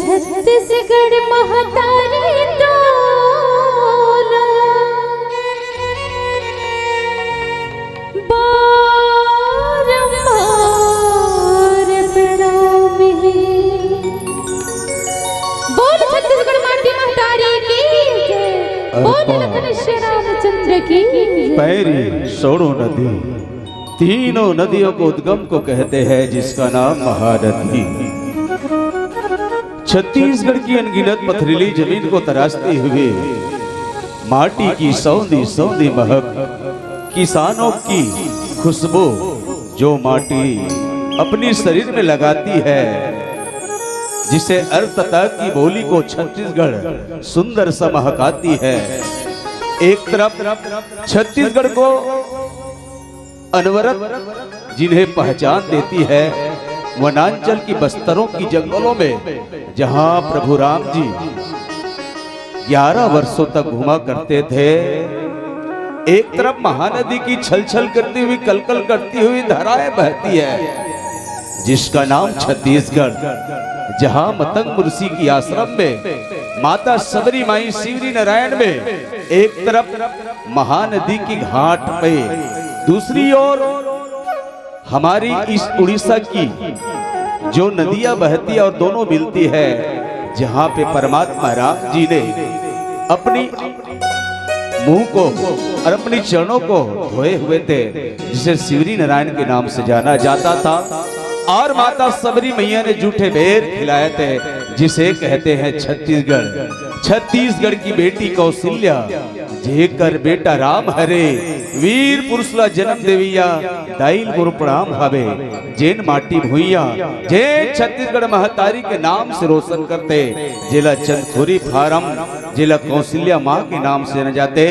छत्तीसगढ़ महतारी डोला बारंबार प्रणामी। बोल छत्तीसगढ़ माटी महतारी की जय, बोल लखन श्री रामचंद्र की जय। पैरी सोड़ो नदी तीनों नदियों को उद्गम को कहते हैं, जिसका नाम महानदी। छत्तीसगढ़ की अनगिनत पथरीली जमीन को तराशते हुए माटी की सौंधी सौंधी महक, किसानों की खुशबू जो माटी अपनी शरीर में लगाती है, जिसे अर्थतः की बोली को छत्तीसगढ़ सुंदर सा महकाती है। एक तरफ छत्तीसगढ़ को अनवरत जिन्हें पहचान देती है, वनांचल की बस्तरों की जंगलों में जहां प्रभु राम जी 11 वर्षों तक घुमा करते थे। एक तरफ महानदी की छल छल करती हुई कलकल करती हुई धाराएं बहती है, जिसका नाम छत्तीसगढ़, जहां मतंग ऋषि की आश्रम में माता सबरी माई शिवरी नारायण में एक तरफ महानदी की घाट पे, दूसरी ओर हमारी इस उड़ीसा की जो नदियां बहती है और दोनों मिलती है, जहां पे परमात्मा राम जी ने अपनी मुंह को और अपनी चरणों को धोए हुए थे, जिसे शिवरी नारायण के नाम से जाना जाता था। और माता सबरी मैया ने जूठे बेर खिलाए थे, जिसे कहते हैं छत्तीसगढ़। छत्तीसगढ़ की बेटी कौशल्या जेकर बेटा राम हरे, वीर पुरुष ला जन्म देविया, दाइल गुरु प्रणाम हवे। जेन माटी भुइया जे छत्तीसगढ़ महतारी के नाम से रोशन करते, जिला चंदखुरी फारम, जिला कौशल्या माँ के नाम से न जाते।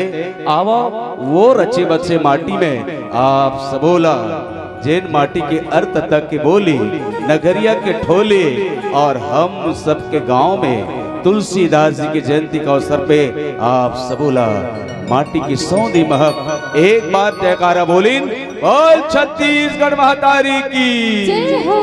आवा वो रचे बचे माटी में आप सबोला, जैन माटी के अर्थ तक की बोली, नगरिया के ठोले, और हम सबके गांव में तुलसीदास जी की जयंती के अवसर पे आप सबोला माटी की सौंधी महक। एक बार जयकारा बोलिन, बोल छत्तीसगढ़ महतारी की जय हो।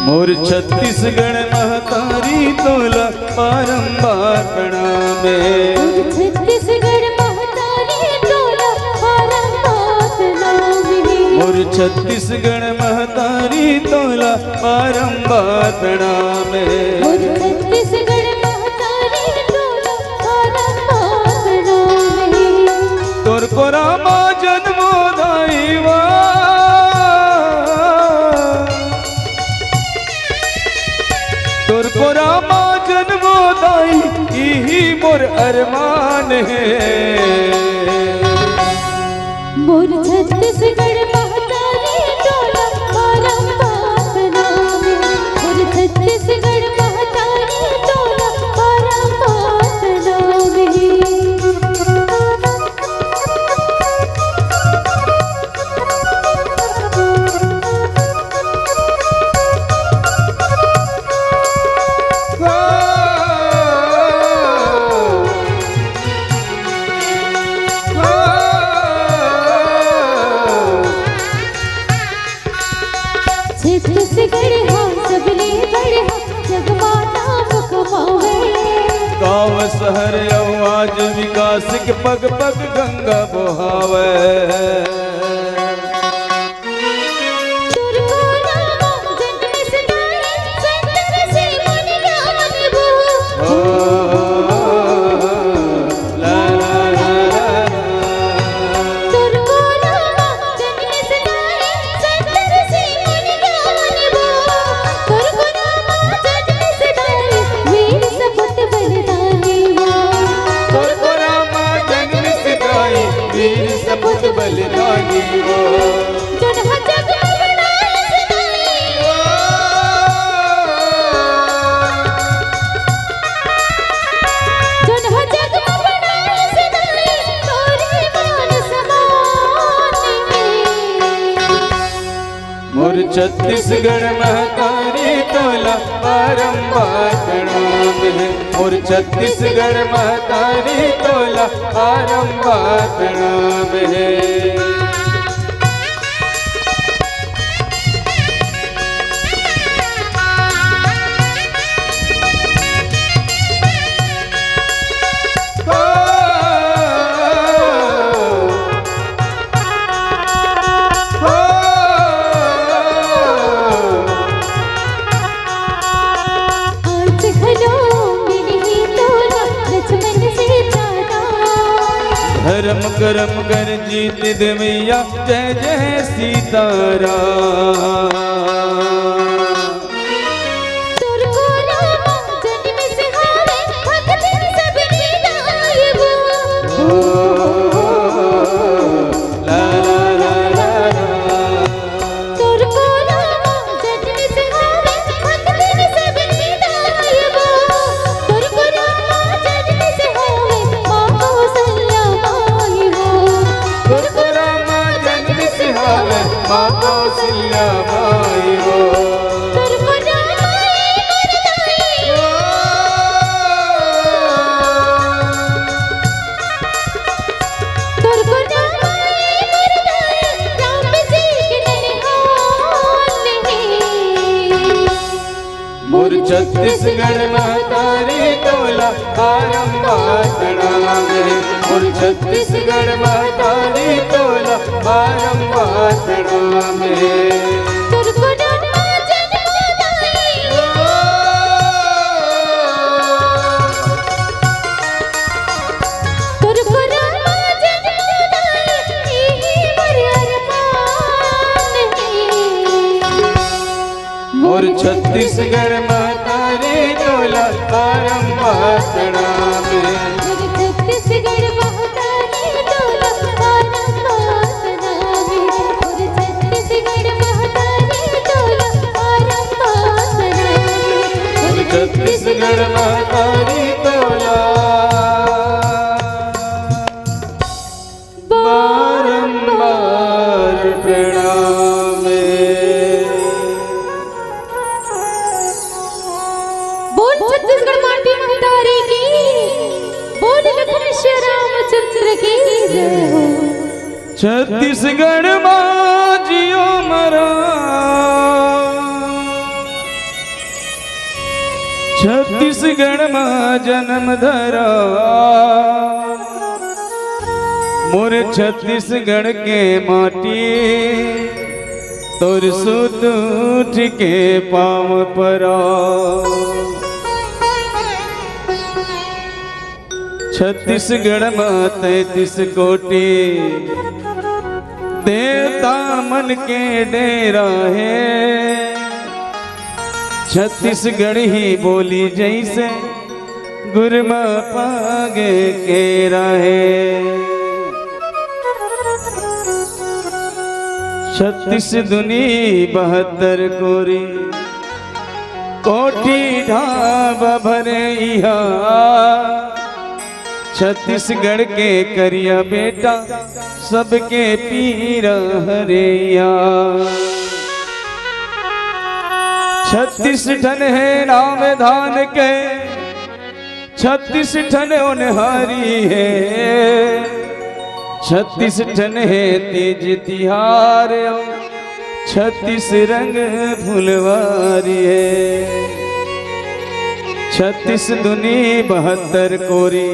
मोर छत्तीसगढ़ महतारी तोला बारंबार प्रणामे। छत्तीसगढ़ महतारी तोला बारंबार प्रणामे। मोर छत्तीसगढ़ महतारी तोला बारंबार प्रणामे। छत्तीसगढ़ महतारी तोला बारंबार प्रणामे। तोर को रामा जन्मो दाईवा, अरमान है। मोर छत्तीसगढ़ महतारी टोला औरंगाबाद नाम है। मोर छत्तीसगढ़ महतारी टोला औरंगाबाद नाम है। छत्तीसगढ़ हो सबले बड़े हो जगमाता कमावे। गाँव शहर आज विकास के पग पग गंगा बहावे। सपूत बलिदानी वो जन्म जग बनाए सदाई। जन्म जग बनाए सदाई तोरे मान समान है। मोर छत्तीसगढ़ महतारी टोला बारंबार प्रणाम है। मोर छत्तीसगढ़ महतारी टोला बारंबार प्रणाम है। धर्म कर्म कर जीत देवैया जय जय सीताराम। माँ कौशल्या माई हो मोर छत्तीसगढ़ महतारी टोला बारंबार प्रणाम है। मोर छत्तीसगढ़ महतारी टोला बारंबार प्रणाम है। मोर छत्तीसगढ़ महतारी टोला बारंबार प्रणाम है। छत्तीसगढ़ महतारी टोला औरंगाबाद नाम है। छत्तीसगढ़ महतारी टोला औरंगाबाद नाम है। छत्तीसगढ़ महतारी टोला बारंबार प्रणाम है। बोल छत्तीसगढ़ माटी महतारी की, बोल लखन श्री रामचंद्र की जय हो। छत्तीसगढ़ बाजियो मरा, छत्तीसगढ़ मां जन्म धरा। मोर छत्तीसगढ़ के माटी तोर सुत उठ के पाँव परा। छत्तीसगढ़ में 33 कोटि देवता मन के डेरा है। छत्तीसगढ़ ही बोली जैसे गुरमा पागे के रहे 36 दुनी 72 कोरी कोठी ढाब भरे छत्तीसगढ़ के करिया बेटा सबके पीरा हरिया 36 ठन है नाम धान के 36 ठन उनहारी है 36 ठन है तेज तिहार 36 रंग फुलवारी है 36 दुनी 72 कोरी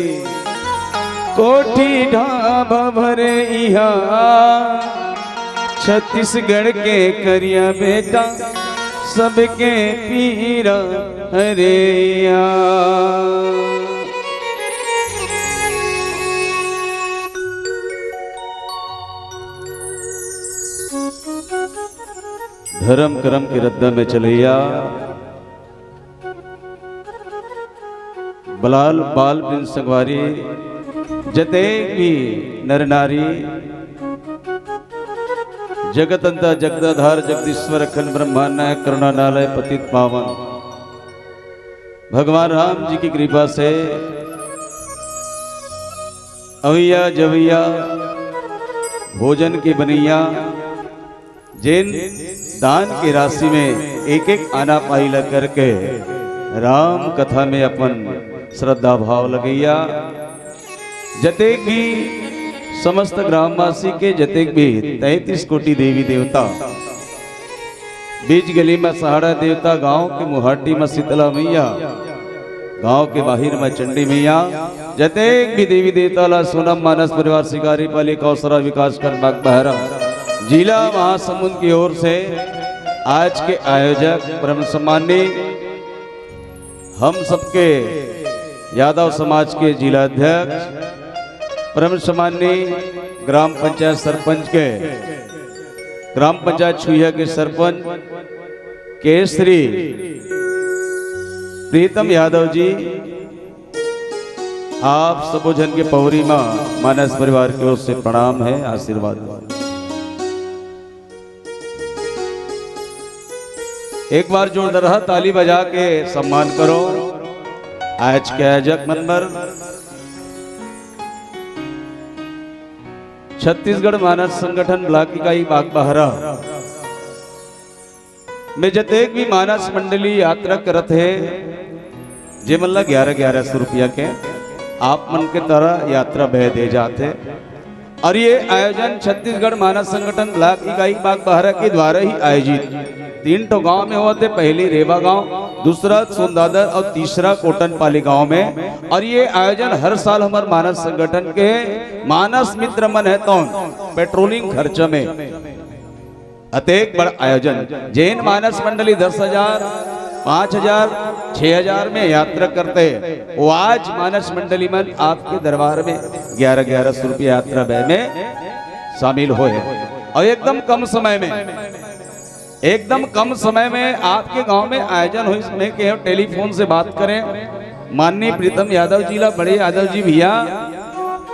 कोठी ढाबा भरे छत्तीसगढ़ के करिया बेटा सबके पीरा हरिया धर्म कर्म की रद्दा में चलैया बलाल बाल बिन संगवारी जते भी नर नारी जगतंता जगदाधार जगदीश्वर अखंड ब्रह्मांड नायक करुणानालय पतित पावन भगवान राम जी की कृपा से अवैया जवैया भोजन की बनैया जिन दान की राशि में एक एक आना पाई लग करके राम कथा में अपन श्रद्धा भाव लगैया जतेक भी समस्त ग्रामवासी के जतेक भी 33 कोटि देवी देवता बीच गली में सहारा देवता गांव के मुहाटी में शीतला मैया गांव के बाहर में चंडी मैया जतेक भी देवी देवता ला सोनम मानस परिवार शिकारी पाली कौशरा विकास कर बाग बहरा जिला महासमुंद की ओर से आज के आयोजक परम सम्मानी हम सबके यादव समाज के जिला अध्यक्ष परम सम्मानी ग्राम पंचायत सरपंच के ग्राम पंचायत छुइया के सरपंच केसरी प्रीतम यादव जी आप सबो जन के पौरी में मानस परिवार की ओर से प्रणाम है आशीर्वाद। एक बार जोरदार ताली बजा के सम्मान करो आज के आयोजक मेंबर छत्तीसगढ़ मानस संगठन ब्लॉक इकाई बाग बहरा में जतेक भी मानस मंडली यात्रा करत है जे मल्ला 1100 रुपया के आप मन के तरह यात्रा बह दे जाते और ये आयोजन छत्तीसगढ़ मानस संगठन ब्लॉक इकाई बाग बहरा के द्वारा ही आयोजित 3 ठो गांव में हुआ थे। पहली रेवा गांव, दूसरा सोनदादर और तीसरा कोटनपाली गांव में। और ये आयोजन हर साल हमारे मानस संगठन के मानस मित्र मन है तो पेट्रोलिंग खर्च में अतेक बड़ा आयोजन जैन मानस मंडली 10,000 5,000 6,000 में यात्रा करते वो आज मानस मंडली मन आपके दरबार में 1100 रुपया यात्रा व्यय में शामिल हुए और एकदम कम समय में आपके गांव में आयोजन हुई। इसमें के टेलीफोन से बात करें माननीय प्रीतम यादव जी ला बड़े यादव जी भैया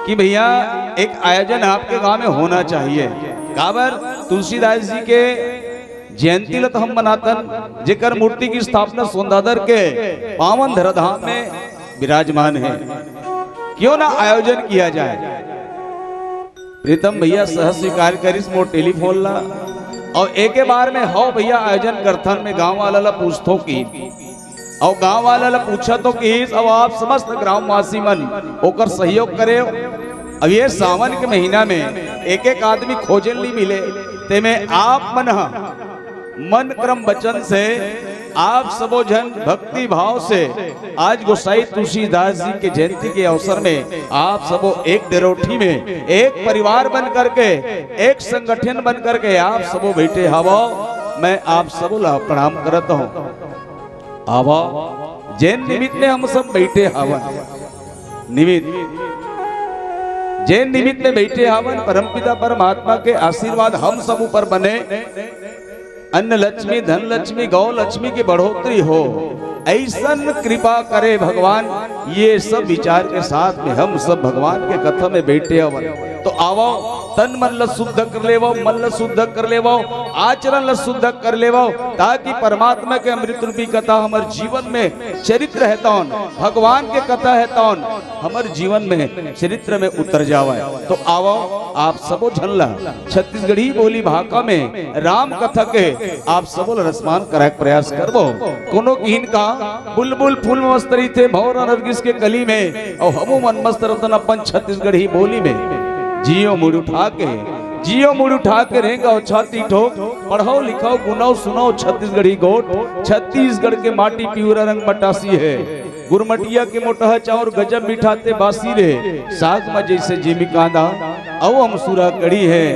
कि भैया एक आयोजन आपके गांव में होना चाहिए। काबर तुलसीदास जी के जयंती लत हम मनातन जेकर मूर्ति की स्थापना सोनदादर के पावन धराधाम में विराजमान है, क्यों ना आयोजन किया जाए। प्रीतम भैया सह स्वीकार करिस मोर टेलीफोन ला और एक बार में हो भैया आयोजन करथन में गांव वाला ला पूछतो की और गांव वाला ला पूछा तो कि अब आप समस्त ग्रामवासी मन ओकर सहयोग करे। अब ये सावन के महीना में एक एक आदमी खोजल नहीं मिले ते में आप मन क्रम वचन से आप सबो जन भक्ति भाव से आज गोसाई तुलसीदास जी के जयंती के अवसर में आप सबो एक डेरोठी में एक परिवार बन करके एक संगठन बन करके आप सबो बैठे हवो। मैं आप सबो ला प्रणाम करता हूँ। आवो जैन निमित्त में हम सब बैठे हवन जैन निमित्त में बैठे हवन परमपिता परमात्मा के आशीर्वाद हम सब ऊपर बने अन्न लक्ष्मी, धन लक्ष्मी, गौ लक्ष्मी की बढ़ोतरी हो, ऐसन कृपा करे भगवान। ये सब विचार के साथ में हम सब भगवान के कथा में बैठे हवन। तो आवो तन मन ल शुद्ध कर लेवो, मन ल शुद्ध कर लेवो, आचरण ल शुद्ध कर लेवो, ताकि परमात्मा के अमृत रूपी कथा हमारे जीवन में चरित्र है तौन, भगवान के कथा है तौन हमारे जीवन में चरित्र में उतर जावे। तो आवो आप सबो झनला छत्तीसगढ़ी बोली भाषा में राम कथा के आप सबो रसमान कराए प्रयास करबो। कोनो कीन का बुलबुल फूल मस्तरी थे भौर नरगिस के कली में, और हमो मन मस्त रतन अपन छत्तीसगढ़ी बोली में जियो मुड़ उठा के, जियो मुड़ उठा के रहेगा छाती ठोक, पढ़ो लिखो गुनाओ सुनाओ छत्तीसगढ़ी गोट। छत्तीसगढ़ के माटी पिवरा रंग मटासी है, गुरमटिया के मोटह चाउर गजब बिठाते बासी रे, साग में जैसे जिमी कांदा औ हम सूरा कड़ी है,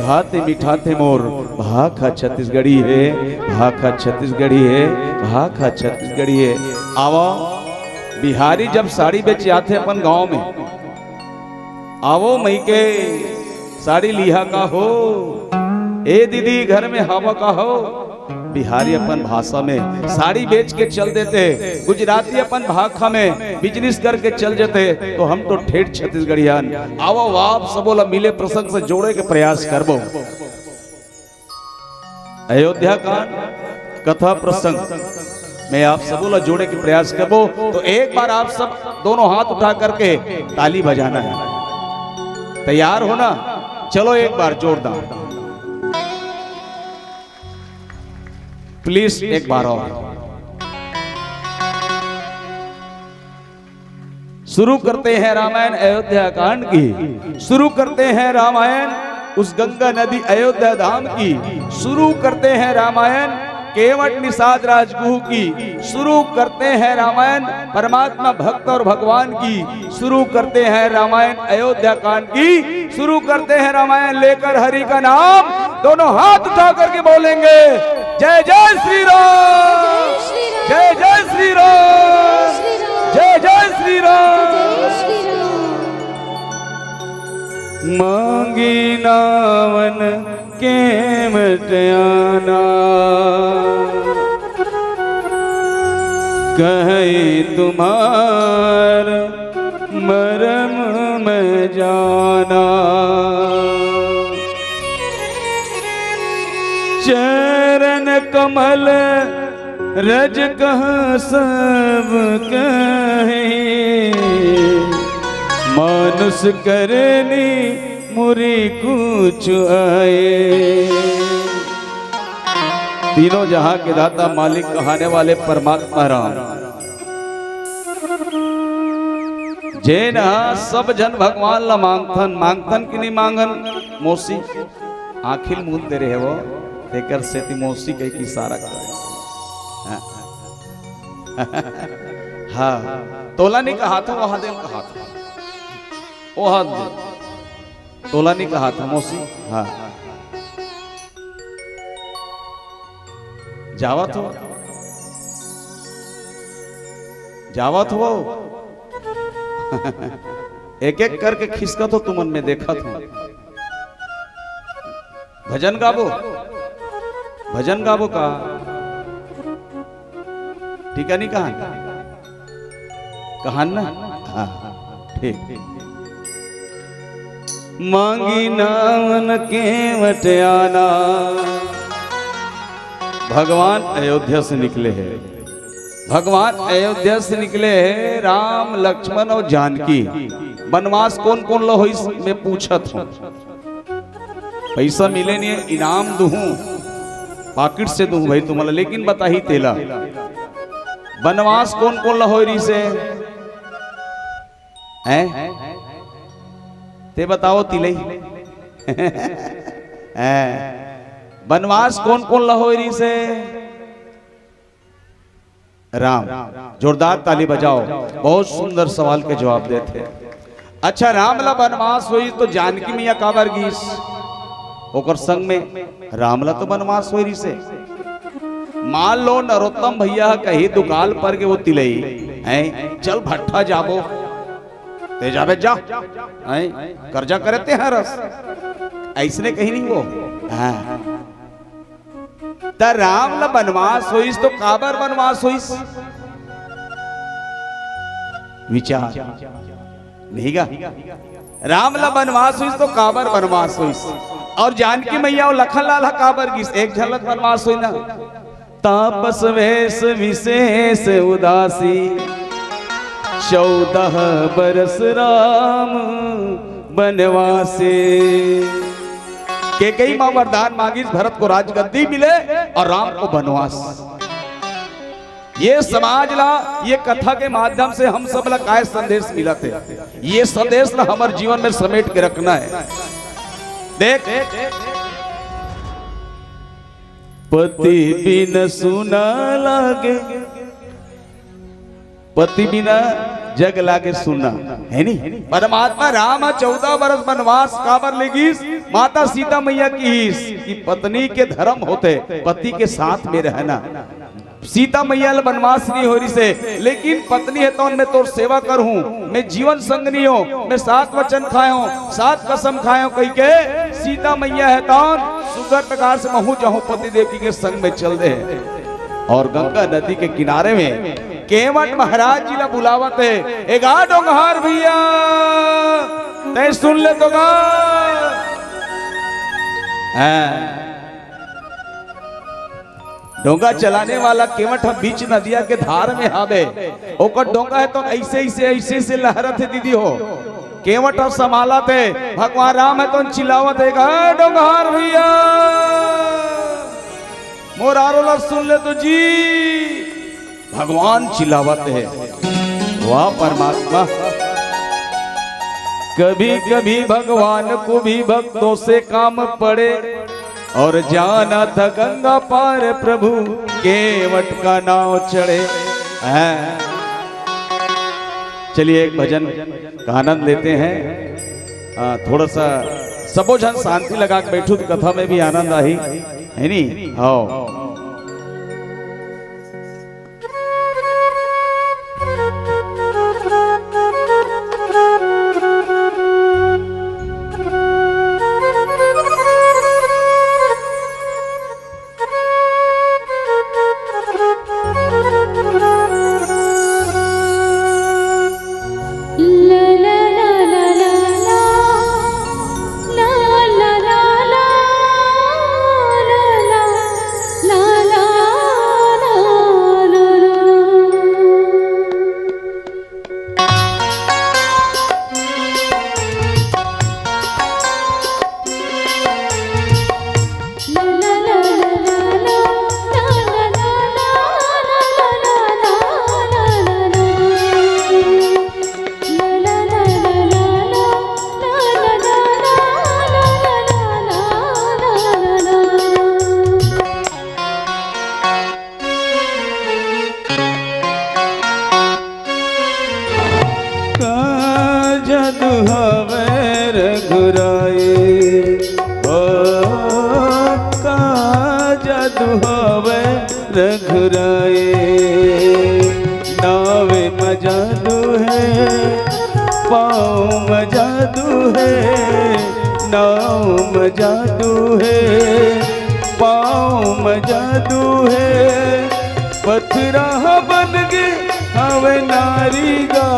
घाते मिठाते मोर भाखा छत्तीसगढ़ी है, भाखा छत्तीसगढ़ी है, भाखा छत्तीसगढ़ी है। आवा बिहारी जब साड़ी बेचे आते अपन गांव में, आवो मई के साड़ी लिहा का हो, ए दीदी घर में हवा का हो। बिहारी अपन भाषा में साड़ी बेच के चल देते, गुजराती अपन भाषा में बिजनेस करके चल जाते, तो हम तो ठेठ छत्तीसगढ़ियान। आवो आप सबोला मिले प्रसंग से जोड़े के प्रयास करबो। अयोध्या कांड कथा प्रसंग में आप सबोला जोड़े के प्रयास करबो। तो एक बार आप सब दोनों हाथ उठा करके ताली बजाना है। तैयार हो ना? चलो एक बार जोरदार प्लीज, एक बार और। शुरू करते हैं रामायण अयोध्या कांड की, शुरू करते हैं रामायण उस गंगा नदी अयोध्या धाम की, शुरू करते हैं रामायण केवट निषाद राजगुह की, शुरू करते हैं रामायण परमात्मा भक्त और भगवान की, शुरू करते हैं रामायण अयोध्या कांड की, शुरू करते हैं रामायण लेकर हरि का नाम, दोनों हाथ उठा करके बोलेंगे जय जय श्री राम, जय जय श्री राम, जय जय श्री राम। मांगी नावन के मटियाना, कहे तुम्हार मरम में जाना, चरण कमल रज कहाँ सब कहे, मानुष करनी मुरी कुछ आए। तीनों जहां के दाता मालिक कहाने वाले परमात्मा राम, जे ना सब जन भगवान ला मांगथन, मांगथन की नहीं मांगन। मौसी आखिल मूंद दे रहे वो तेकर सेती मौसी कई की सारा करे। हाँ तोला नहीं कहा था, वहां दे कहा था, वो हाथ दे, तोला नहीं कहा था मौसी। हाँ जावत हो, जावत हो एक एक करके खिसका तो तुमन में देखा था। भजन गाबो, भजन गाबो का ठीक है नहीं कहान ना? हाँ ठीक। मांगी नावन के वटियाना, भगवान अयोध्या से निकले हैं, भगवान अयोध्या से निकले हैं, राम लक्ष्मण और जानकी। वनवास कौन कौन लो में पूछत हूं, पैसा मिले नहीं, इनाम दूं पाकिट से दूं भाई तुम्हारा, लेकिन बता ही तेला वनवास कौन कौन लो रही से हैं? ते बताओ तिलई वनवास कौन कौन लहोरी से? राम। जोरदार ताली बजाओ, बहुत सुंदर सवाल के जवाब देते। अच्छा रामला वनवास हुई तो जानकी मिया काबर गीस ओकर संग में, रामला तो वनवास हुई से। मान लो नरोत्तम भैया कही दुकान पर के वो तिलई हैं, चल भट्ठा जाबो, ते जावे जा कर्जा करते हैं रस, ऐसने कहीं नहीं वो। हाँ त राम ला वनवास होइस तो काबर वनवास होइस? विचार नहीं गा। राम ला वनवास हुई तो काबर वनवास हुई, और जानकी मैया और लखन लाल काबर गिस एक झलक वनवास हुई ना। तापस वेश विशेष उदासी 14 बरस राम वनवासे। के कई मां वरदान मांगी भरत को राजगद्दी मिले और राम को वनवास। ये समाज ला ये कथा के माध्यम से हम सब ला काय संदेश मिला थे, ये संदेश ला हमारे जीवन में समेट के रखना है। देख पति बिन सुना लागे, पति बिना जग लागे सुना है नहीं। परमात्मा राम 14 बरस वनवास काबर लेगी? माता सीता मैया की पत्नी के धर्म होते पति के साथ में रहना। सीता मैया वनवास नहीं हो रही से, लेकिन पत्नी है तो मैं तोर सेवा करूं, मैं जीवन संगनी हो, मैं 7 वचन खाए हूं, 7 कसम खाए हूं कही के सीता मैया है तो सुगर प्रकार से महू जाऊं पति देवी के संग में चल दे। और गंगा नदी के किनारे में केवट महाराज जी ला बुलावत है, एगा डोंगहार भैया तय सुन ले तो गा। डोंगा चलाने वाला केवट हम बीच नदिया के धार में हावे, ओकर डोंगा है तो ऐसे से लहरत है दीदी हो। केवट हम संभाला थे, भगवान राम है तो चिल्लावत है डोंगहार भैया मोरारो ला सुन ले तो जी। भगवान चिल्लावत है, वाह परमात्मा। कभी कभी भगवान को भी भक्तों से काम पड़े, और जाना था गंगा पार प्रभु केवट का नाव चढ़े। चलिए एक भजन का आनंद लेते हैं। थोड़ा सा सबो जन शांति लगा के बैठू तो कथा में भी आनंद आई है नी। हाँ रघुराए नावे मजादू है, पाँव मजादू है, नाव मजादू है, पाँव मजादू है, पथरा बन गे हवे नारी गा।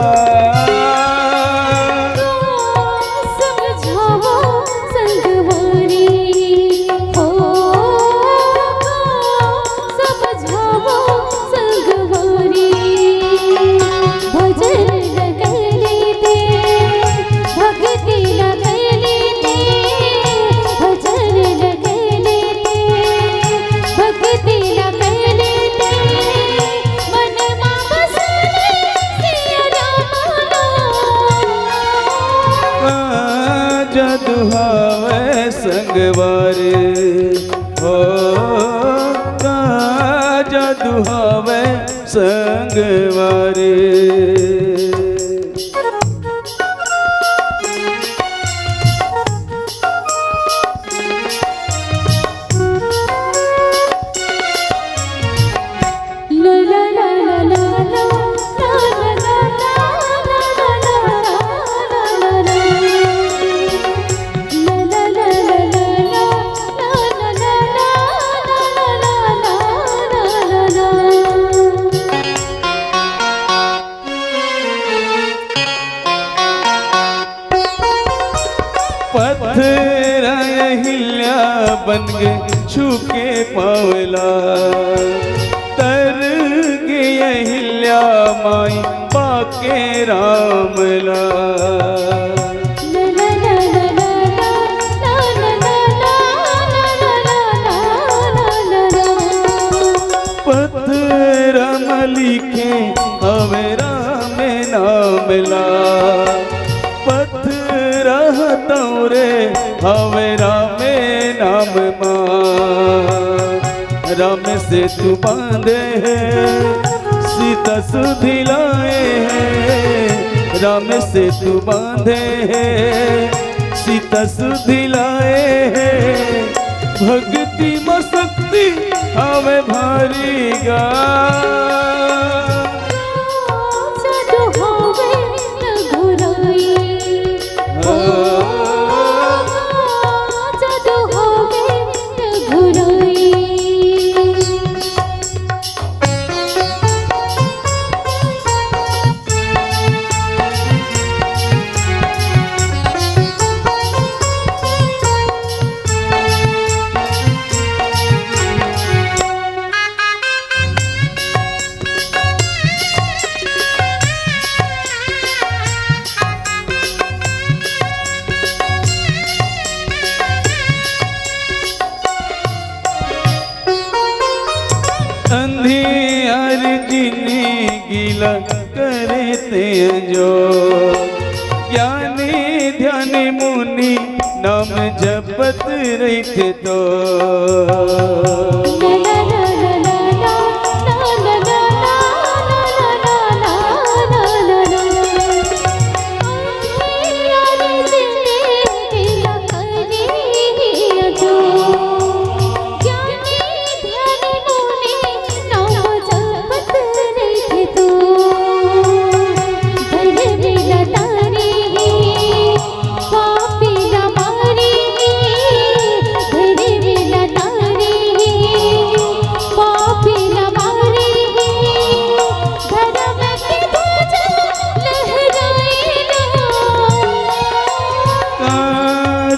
दुहावे संगवारे हो काजा दुहावे संगवारे। छुके पावला तर गए हिल्या माई पाके रामला पत्थर लिखे हवे राम नामला पत्थर तौरे हवे राम नाम राम से तू बांधे है सीता सुधिलाए है राम से तू बांधे है सीता सुधिलाए है भक्ति में शक्ति हमें भारी गा गीला करे ते जो ज्ञानी ध्यानी मुनि नाम जपत रहते तो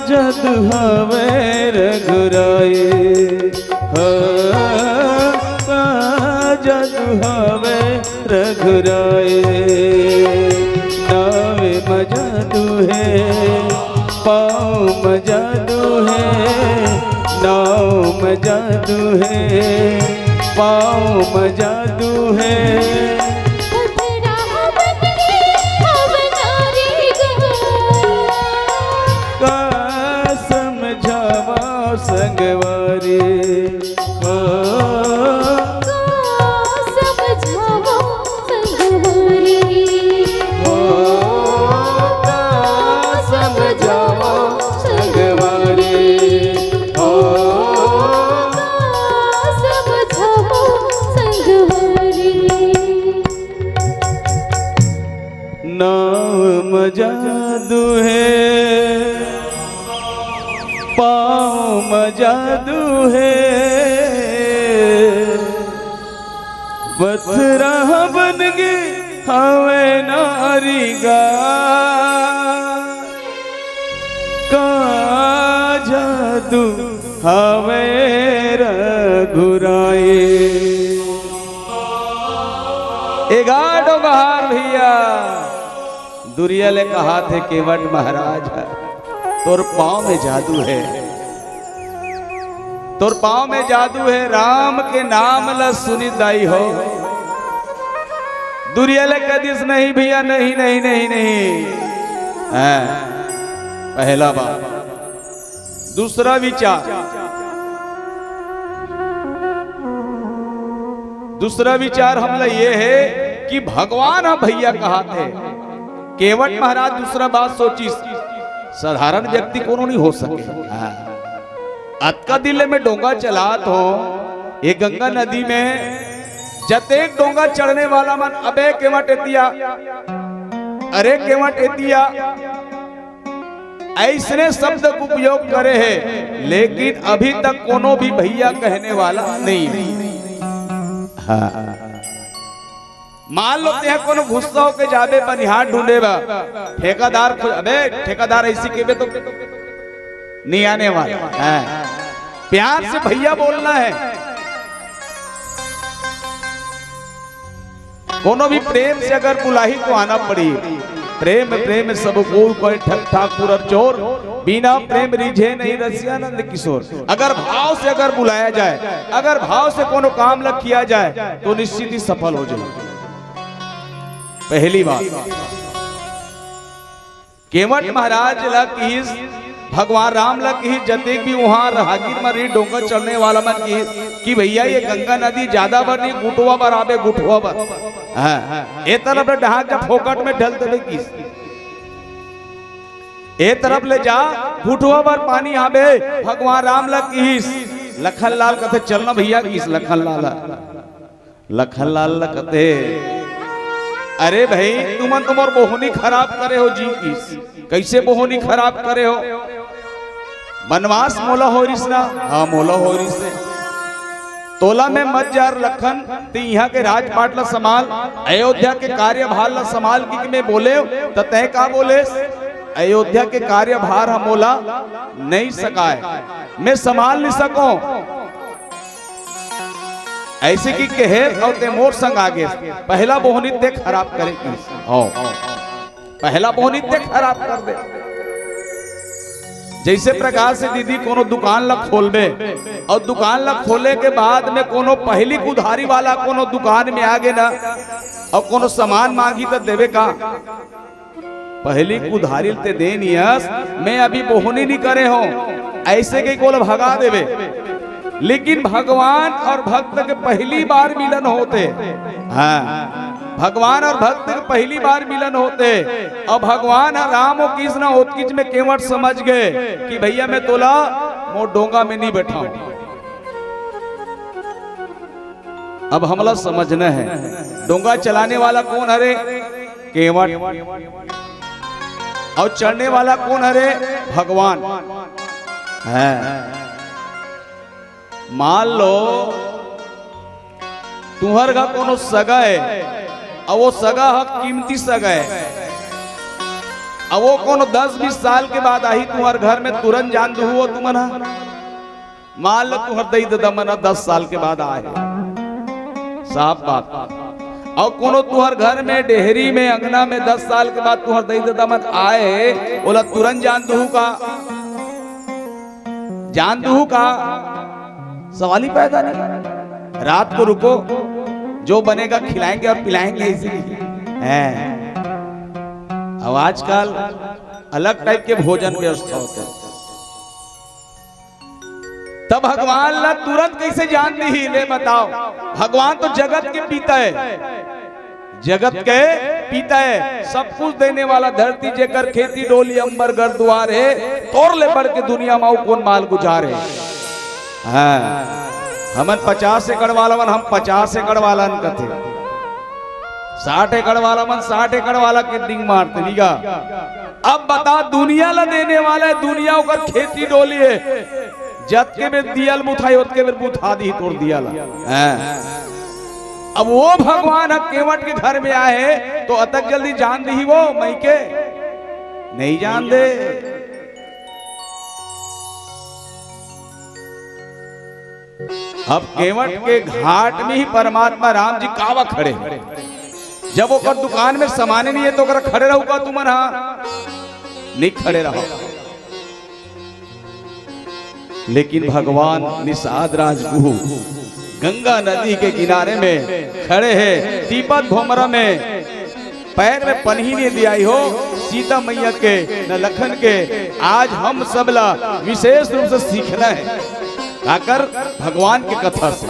जदु हवे रघुराए जदु हवे रघुराए नावे मजादू है पाँव मजादू है नाव मजादू है पाँव मजादू है संगवारी समझावा संगवारी समझावा संगवारी समझावा संगवारी नाव मजादू है पाँव मजादू है पत्थरा बन गए हवे नारी गा का जादू हवे रघुराए एगाडो बहार भैया दुरिया ले कहा थे केवट महाराज तोर पाँव में जादू है तोर पाँव में जादू है राम के नाम ला सुनी दाई हो दुरियाले कदिस नहीं भैया नहीं नहीं नहीं नहीं पहला बात दूसरा विचार हमला ये है कि भगवान हम भैया कहा थे केवट महाराज दूसरा बात सोची साधारण व्यक्ति को नहीं हो सके अतका दिले में डोंगा चलात हो ये गंगा नदी में जतेक डोंगा चढ़ने वाला मन अबे केवट एतिया अरे केवट एतिया ऐसने शब्द का उपयोग करे है लेकिन अभी तक कोनो भी भैया कहने वाला नहीं है। मान लो ते कोनो गुस्सा होके जाबे बनिहार ढूंढे बा ठेकेदार अबे ठेकेदार ऐसी केबे तो नहीं आने वाला है प्यार से भैया बोलना है। कोनो भी प्रेम से अगर बुलाही तो आना पड़ी। प्रेम प्रेम सब को कोई ठग ठाकुर और चोर, बिना प्रेम रिझे नहीं रसियानंद किशोर। अगर भाव से अगर बुलाया जाए, अगर भाव से कोनो काम लग किया जाए तो निश्चित ही सफल हो जाए। पहली बात, केवट महाराज लग भगवान राम लग की जते भी वहां राहगीर मरी डोंगा चढ़ने वाला मन की कि भैया ये गंगा नदी ज्यादा बर नहीं, गुटुआ बर आवे, गुटुआ बर। हाँ, ए तरफ डहाक जब फोकट में ढलते हुए किस ए तरफ ले जा, गुटुआ बर पानी आवे। भगवान राम लग की लखन लाल कहते चलना भैया किस लखन लाल, लखन लाल कहते अरे भाई तुमन तुम्हार बोहनी खराब करे हो जी किस, कैसे बोहनी खराब करे हो? बनवास मोला हो रिस ना, हाँ मोला हो रिस है। तोला में मत जार लखन ते यहाँ के राजपाट ला संभाल, अयोध्या के कार्यभार ला संभाल की मैं बोले तो तय का बोले अयोध्या के कार्यभार हम मोला नहीं सकाए, मैं संभाल नहीं सको। ऐसे की कहे और ते मोर संग आगे पहला बोहनी ते खराब करे, पहला बोहनी ते खराब कर दे। जैसे प्रकार से दीदी कोनो दुकान ला खोलबे और दुकान ला खोले के बाद में कोनो पहली उधारी वाला कोनो दुकान में आगे ना और कोनो सामान मांगी तो देवे का, पहली उधारी ते देनियस मैं अभी बोहनी नहीं करे हो, ऐसे के कोल भगा देवे। लेकिन भगवान और भक्त के पहली बार मिलन होते, हाँ भगवान और भक्त के पहली बार मिलन होते और भगवान राम और कृष्ण होतकिच में केवट समझ गए कि भैया मैं तोला मोर डोंगा में नहीं बैठा हूं। अब हमला समझना है डोंगा चलाने वाला कौन हरे? केवट। और चढ़ने वाला कौन हरे? भगवान है। मान लो तुम्हार का कोनो सगा है और वो सगा हक कीमती सगा है, अब वो कोनो 10-20 साल के बाद आई तुम्हारे घर में तुरंत जान दू हो तुमना। मान लो तुम्हार दई दमना 10 साल के बाद आए, साफ बात। और कोनो तुम्हार घर में डेहरी में अंगना में 10 साल के बाद तुम्हार दई दमन आए, बोला तुरंत जान दू का, जान दू का सवाल ही पैदा नहीं। रात को रुको, जो बनेगा खिलाएंगे और पिलाएंगे, इसीलिए है। अब आजकल अलग टाइप के भोजन व्यवस्था होते हैं। तब भगवान ला तुरंत कैसे जान दी? ले बताओ, भगवान तो जगत के पिता है, जगत के पिता है, सब कुछ देने वाला, धरती जेकर खेती डोली अंबर घर द्वार है, तोड़ ले बढ़ के दुनिया में कौन माल गुजारे। हाँ, हमन 50 एकड़ वाला मन हम 50 एकड़ वाला कथे, 60 एकड़ वाला मन 60 एकड़ वाला के डिंग मारते नीगा। अब बता दुनिया ला देने वाला है, दुनिया ओकर खेती डोली है, जत के में दियल मुथाई होत के में बुथा दी तोड़ दिया ला। अब वो भगवान केवट के घर में आए तो अतक जल्दी जान दी वो मई के नहीं जान दे। अब केवट के घाट में ही परमात्मा राम जी कावा खड़े, जब वो दुकान में सामान नहीं है तो अगर खड़े रहोगा तुम नहीं खड़े रहो। लेकिन भगवान निषाद राजगुरु गंगा नदी के किनारे में खड़े हैं, तिब्बत भोमरा में पैर में पन्ही ने दिया हो सीता मैया के न लखन के। आज हम सबला विशेष रूप से सीखना है आकर भगवान की कथा से।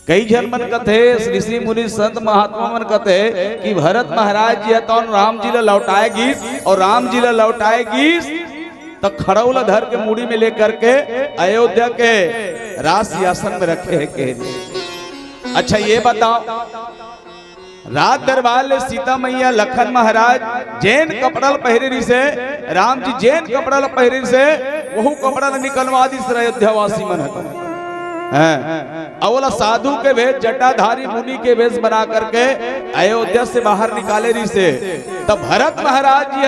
कई जन मन कथे, ऋषि मुनि संत महात्मा मन कथे कि भरत महाराज जी तो राम जी ला लौटाएगी और राम जी ला लौटाएगी तो खड़ौला धर के मुड़ी में लेकर के अयोध्या के राज सिंहासन में रखे है के। अच्छा ये बताओ, रात दरबार ले सीता मैया लखन महाराज जैन कपड़ा पहरे से, राम जी जैन कपड़ा पहरे से, वहू कपड़ा निकलवा दी अयोध्या वासी मन अवला साधु के वेश, जटाधारी मुनि के वेश बना करके अयोध्या से बाहर निकाले रही से। तब भरत महाराज जी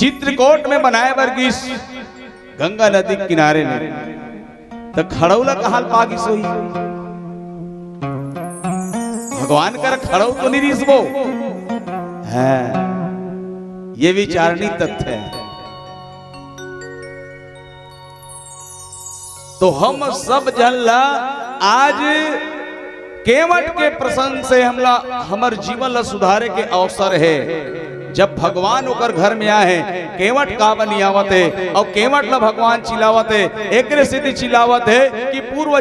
चित्रकूट में बनाए वर्गीस गंगा नदी के किनारे ने तो खड़ौला का हाल पागी सोई भगवान कर खड़ौ तो नहीं रिसबो है। ये विचारणी तथ्य है। तो हम सब जनला आज केवट के प्रसंग से हमला हमर जीवन ला सुधारे के अवसर है। जब भगवान ओकर घर में आए हैं केवट का बनी आवत है और केवट ला भगवान चिल्लावत है। एक सिद्धि चिल्लावत है कि पूर्व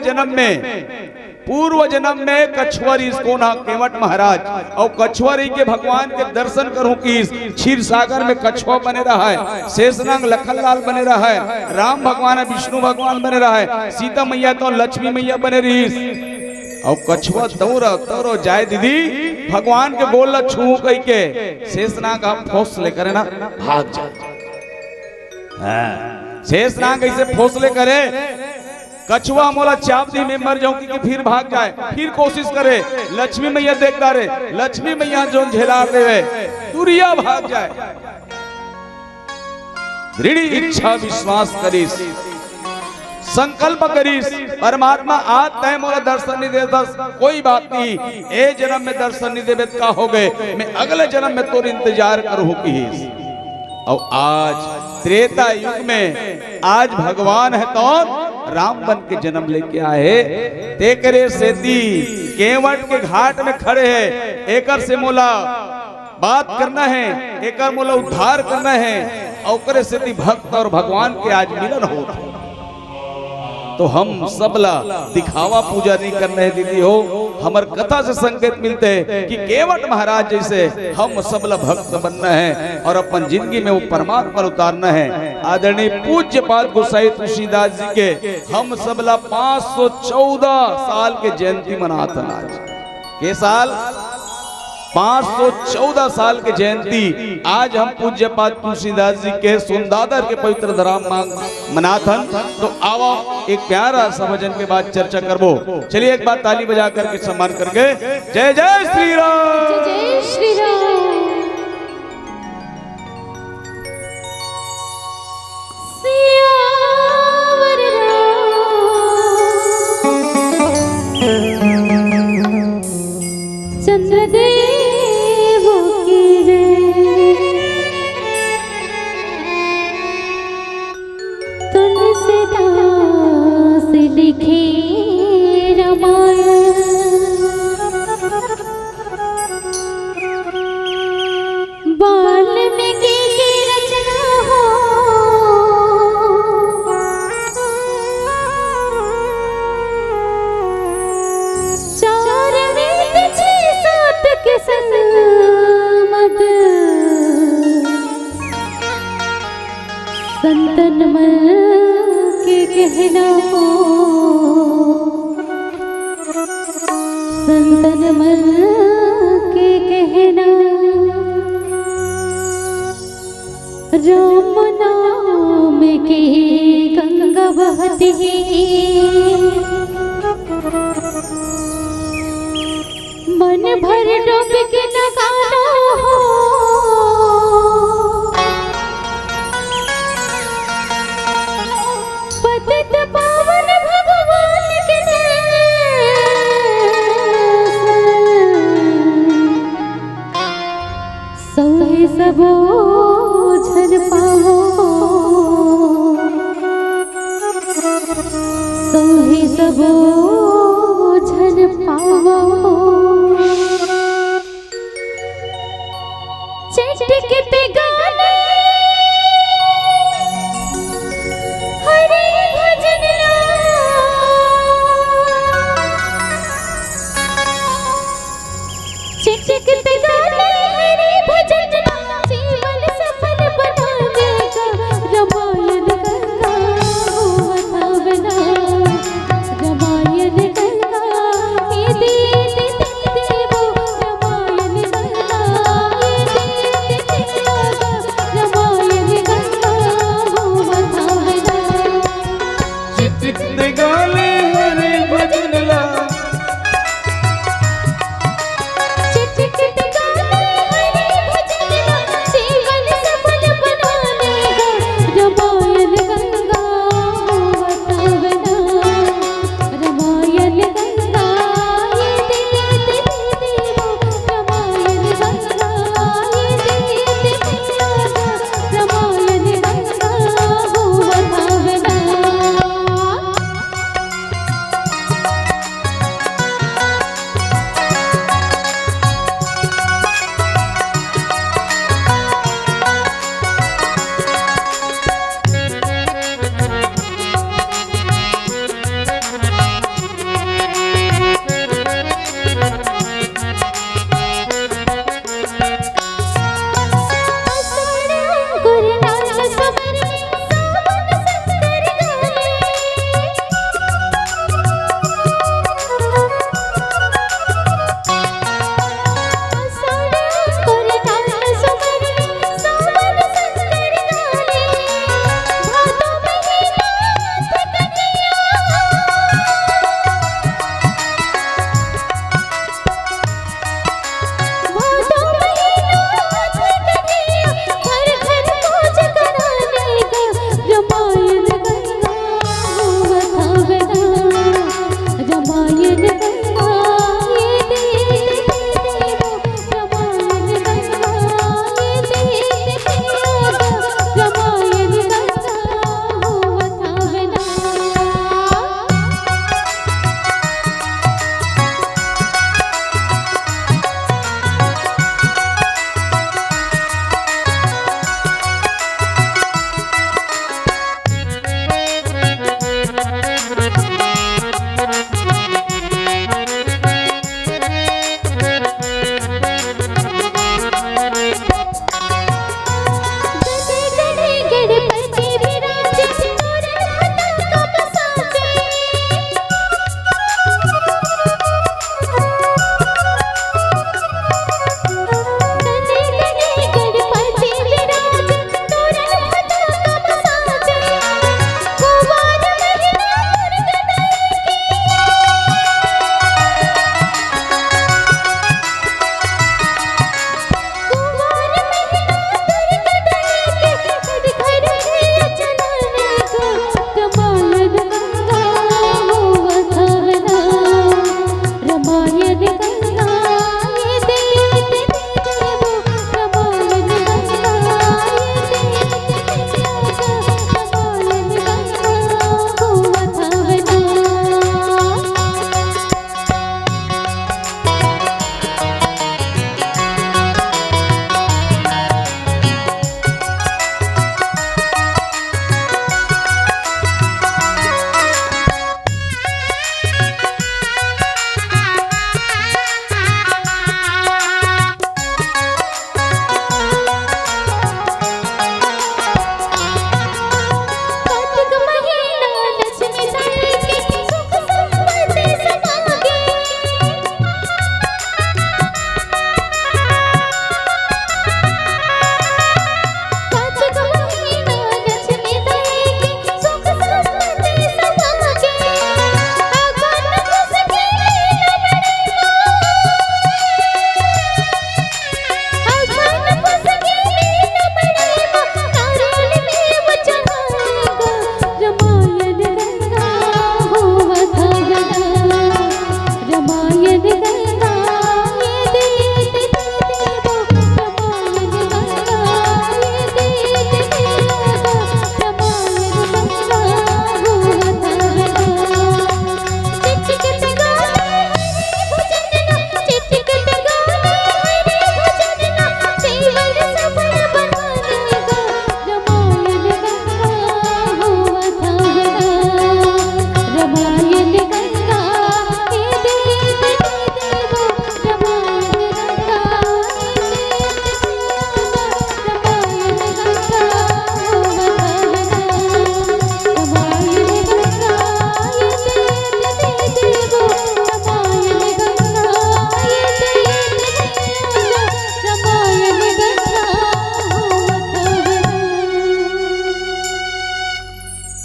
जन्म में कछुवरी इसको ना केवट महाराज और कछुवरी के भगवान के दर्शन करूं कि क्षीर सागर में कछुआ बने रहा है, शेषनाग लखनलाल बने रहा है, राम भगवान विष्णु भगवान बने रहा है, सीता मैया तो लक्ष्मी मैया बने रही और कछुआ तौरो जाए दीदी भगवान के बोल छू कह के शेषनाग आप फोस लेकर ना भाग जाए। शेषनाग ऐसे फोसले करे कछुआ मोला चाप दी में मर जाऊं कि फिर भाग जाए, फिर कोशिश करे लक्ष्मी मैया देखता रहे, लक्ष्मी मैया जो झेला देवे दुरिया भाग जाए। दृढ़ इच्छा विश्वास करीस संकल्प करीस परमात्मा आज तय मोला दर्शन नहीं देता कोई बात नहीं, ए जन्म में दर्शन नहीं देवे का हो गए मैं अगले जन्म में तोर इंतजार करूं की। और आज त्रेता युग में आज भगवान है तो राम बन के जन्म लेके आए। तेकरे सेती केवट के घाट में खड़े हैं, एकर से मोला बात करना है, एकर मोला उद्धार करना है और सेती भक्त और भगवान के आज मिलन हो। तो हम सबला दिखावा पूजा नहीं करना है दीदी हो। हमार कथा से संकेत मिलते हैं कि केवट महाराज जैसे हम सबला भक्त बनना है और अपन जिंदगी में वो परमात्मा उतारना है। आदरणीय पूज्य पाद गोसाई तुलसीदास जी के हम सबला 514 साल के जयंती मनाता आज के साल 514 साल के जयंती आज हम पूज्य पाद तुलसीदास जी के सोनदादर के पवित्र धराम मनाथन। तो आओ एक प्यारा सा भजन के बाद चर्चा करबो। चलिए एक बार ताली बजा करके सम्मान करके जय जय श्री राम, जय श्री राम। सियावर चंद्रदेव की जय। तुलसीदास लिखे रामायण, वाल्मीकि की रचना हो, चार वेद 6-7 के संगमत, संतन मन के कहना हो, संतन मन के कहना। राम नाम की गंगा बहती मन भर डूब के नगाना हो, पतित पावन भगवान के सोहे सबो झन पावो, सोहे सबो झन पावो।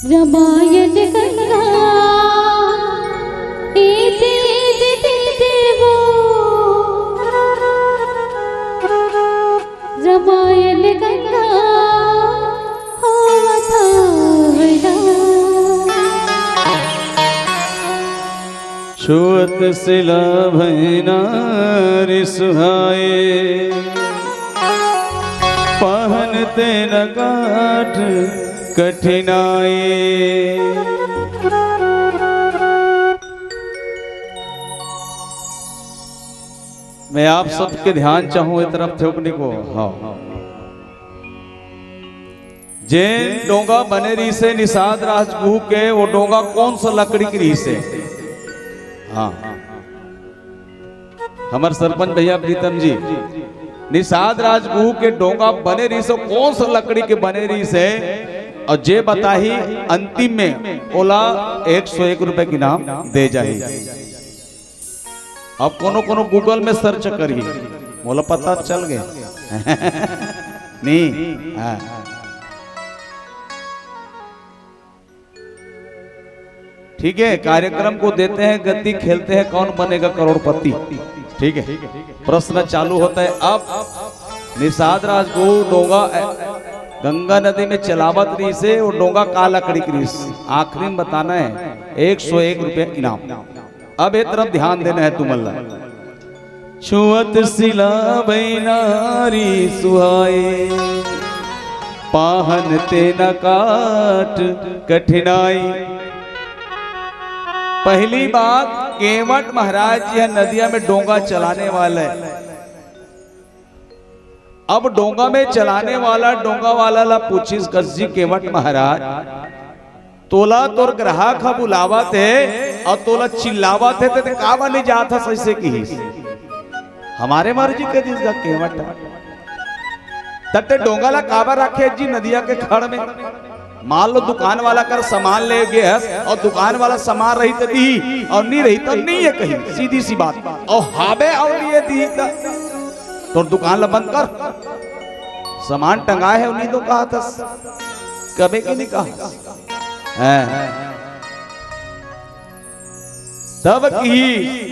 रामायण गंगा इति देवो रामायण गंगा छुअत सिला भैनारी सुहाए पहनते न काठ कठिनाई। मैं आप सबके ध्यान चाहूं इस तरफ ठोकने को। हाँ, जैन डोंगा बने रही से निषाद राजगुह के वो डोंगा कौन सा लकड़ी की रही से। हाँ, हमारे सरपंच भैया प्रीतम जी निषाद राजगुह के डोंगा बने रही से कौन सा लकड़ी के बने रही से और जे बताही अंतिम में ओला 101 रुपए की नाम दे जाए। अब कोनो गूगल में सर्च करिए मोला पता चल गया नहीं। हाँ। ठीक है, कार्यक्रम को देते हैं गति, खेलते हैं कौन बनेगा करोड़पति। ठीक है, प्रश्न चालू होता है। अब निषाद राजगुह डोंगा गंगा नदी में चलावत रही से वो डोंगा का लकड़ी की रही। आखिरी में बताना है 101 रुपए इनाम। अब एक तरफ ध्यान देना है तुमल्ला। छुअत सिला बैनारी सुहाए पाहन ते न काट कठिनाई। पहली बात, केवट महाराज यह नदिया में डोंगा चलाने वाले। अब डोंगा में चलाने वाला डोंगा वाला ला पूछिस गज्जी केवट महाराज तोला तोर ग्राहक हा बुलावा थे और तोला चिल्लावा थे ते कावा नहीं जाता सैसे की हमारे मर्जी के दिस केवट तटे डोंगा ला कावा रखे जी नदिया के खड़ में। मान लो दुकान वाला कर सामान ले गए और दुकान वाला सामान रही तो दी और नहीं रही तो नहीं है, कहीं सीधी सी बात। और हाबे और ये दी तो दुकान ला बंद कर, सामान टंगाए है उन्हीं तो कहा था, कभी की नहीं कहा है। तब की